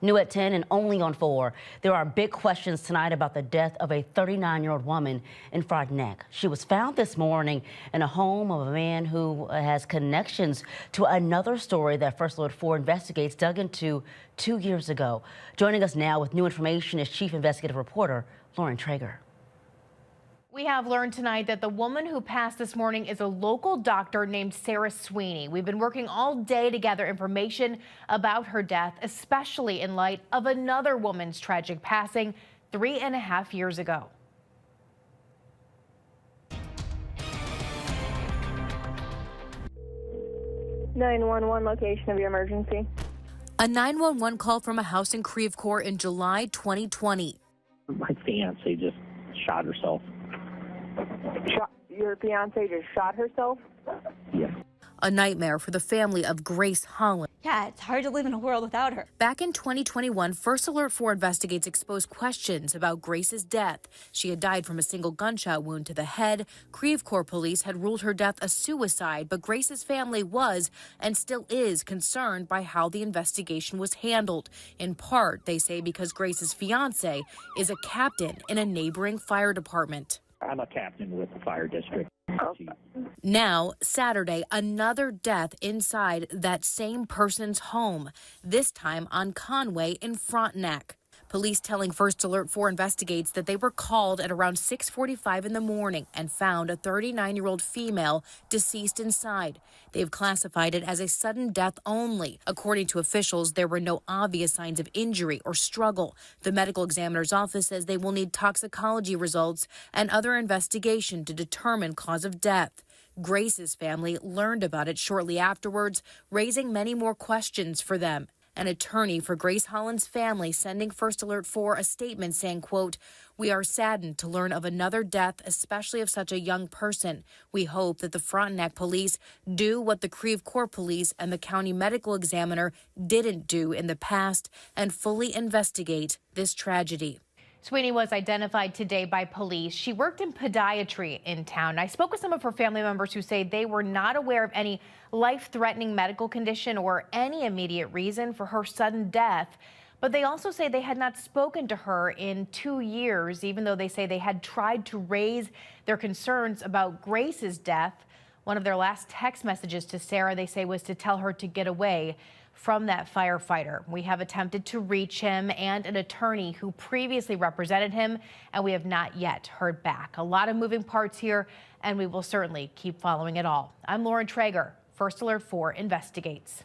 New at 10 and only on 4. There are big questions tonight about the death of a 39-year-old woman in Frontenac. She was found this morning in a home of a man who has connections to another story that First Alert 4 Investigates dug into 2 years ago. Joining us now with new information is Chief Investigative Reporter Lauren Traeger. We have learned tonight that the woman who passed this morning is a local doctor named Sarah Sweeney. We've been working all day to gather information about her death, especially in light of another woman's tragic passing 3.5 years ago. (911) location of your emergency. A 911 call from a house in Creve Coeur in July 2020. My fiance just shot herself. Your fiance just shot herself? Yeah. A nightmare for the family of Grace Holland. Yeah, it's hard to live in a world without her. Back in 2021, First Alert 4 Investigates exposed questions about Grace's death. She had died from a single gunshot wound to the head. Creve Coeur police had ruled her death a suicide, but Grace's family was and still is concerned by how the investigation was handled. In part, they say because Grace's fiance is a captain in a neighboring fire department. I'm a captain with the fire district. Now, Saturday, another death inside that same person's home, this time on Conway in Frontenac. Police telling First Alert 4 Investigates that they were called at around 6:45 in the morning and found a 39-year-old female deceased inside. They've classified it as a sudden death only. According to officials, there were no obvious signs of injury or struggle. The medical examiner's office says they will need toxicology results and other investigation to determine cause of death. Grace's family learned about it shortly afterwards, raising many more questions for them. An attorney for Grace Holland's family sending First Alert 4 a statement saying, quote, "We are saddened to learn of another death, especially of such a young person. We hope that the Frontenac police do what the Creve Coeur police and the county medical examiner didn't do in the past and fully investigate this tragedy." Sweeney was identified today by police. She worked in podiatry in town. I spoke with some of her family members who say they were not aware of any life-threatening medical condition or any immediate reason for her sudden death. But they also say they had not spoken to her in 2 years, even though they say they had tried to raise their concerns about Grace's death. One of their last text messages to Sarah, they say, was to tell her to get away from that firefighter. We have attempted to reach him and an attorney who previously represented him, and we have not yet heard back. A lot of moving parts here, and we will certainly keep following it all. I'm Lauren Traeger, First Alert 4 Investigates.